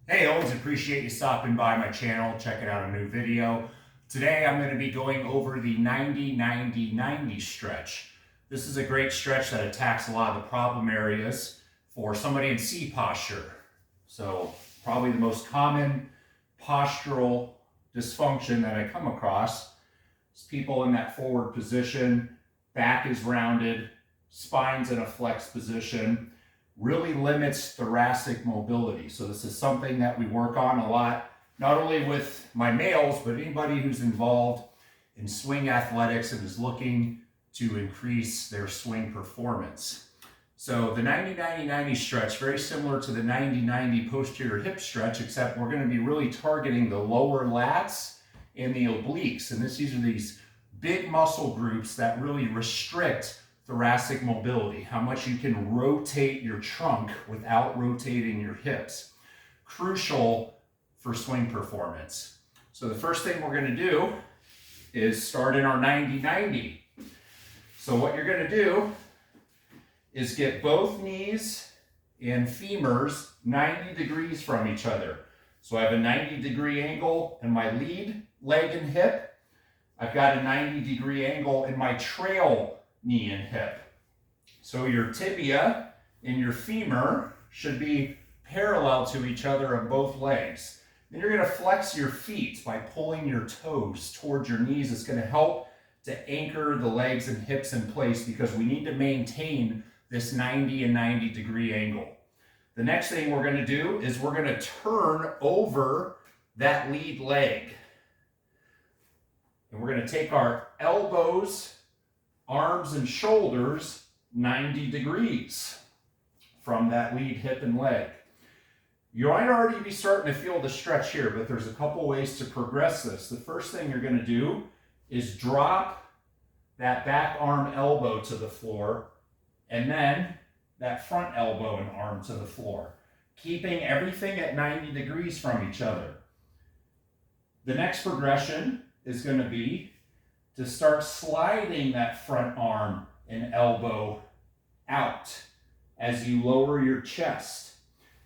Hey, always appreciate you stopping by my channel, checking out a new video. Today I'm going to be going over the 90-90-90 stretch. This is a great stretch that attacks a lot of the problem areas for somebody in C posture. So probably the most common postural dysfunction that I come across is people in that forward position, back is rounded, spine's in a flexed position. Really limits thoracic mobility. So this is something that we work on a lot, not only with my males, but anybody who's involved in swing athletics and is looking to increase their swing performance. So the 90-90-90 stretch, very similar to the 90-90 posterior hip stretch, except we're going to be really targeting the lower lats and the obliques. And these are these big muscle groups that really restrict thoracic mobility, how much you can rotate your trunk without rotating your hips. Crucial for swing performance. So the first thing we're going to do is start in our 90-90. So what you're going to do is get both knees and femurs 90 degrees from each other. So I have a 90-degree angle in my lead leg and hip. I've got a 90-degree angle in my trail knee and hip. So your tibia and your femur should be parallel to each other on both legs. Then you're going to flex your feet by pulling your toes towards your knees. It's going to help to anchor the legs and hips in place because we need to maintain this 90 and 90 degree angle. The next thing we're going to do is we're going to turn over that lead leg. And we're going to take our elbows, arms and shoulders 90 degrees from that lead hip and leg. You might already be starting to feel the stretch here, but there's a couple ways to progress this. The first thing you're going to do is drop that back arm elbow to the floor and then that front elbow and arm to the floor, keeping everything at 90 degrees from each other. The next progression is going to be to start sliding that front arm and elbow out as you lower your chest.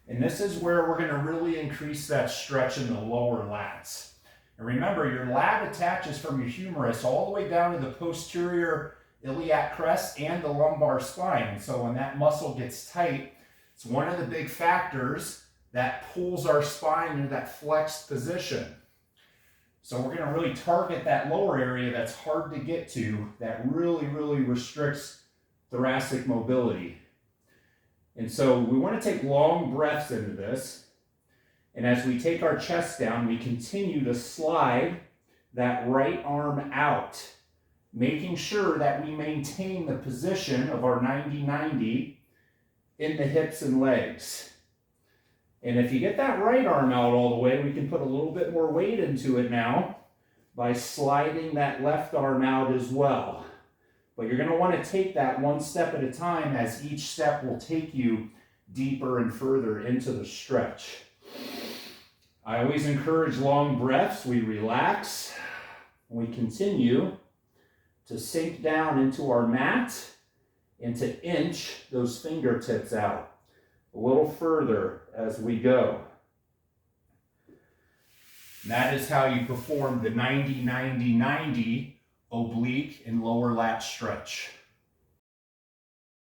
And this is where we're going to really increase that stretch in the lower lats. And remember, your lat attaches from your humerus all the way down to the posterior iliac crest and the lumbar spine. And so when that muscle gets tight, it's one of the big factors that pulls our spine into that flexed position. So we're going to really target that lower area that's hard to get to, that really restricts thoracic mobility. And so we want to take long breaths into this. And as we take our chest down, we continue to slide that right arm out, making sure that we maintain the position of our 90-90 in the hips and legs. And if you get that right arm out all the way, we can put a little bit more weight into it now by sliding that left arm out as well. But you're going to want to take that one step at a time, as each step will take you deeper and further into the stretch. I always encourage long breaths. We relax. We continue to sink down into our mat and to inch those fingertips out a little further as we go. And that is how you perform the 90-90-90 oblique and lower lat stretch.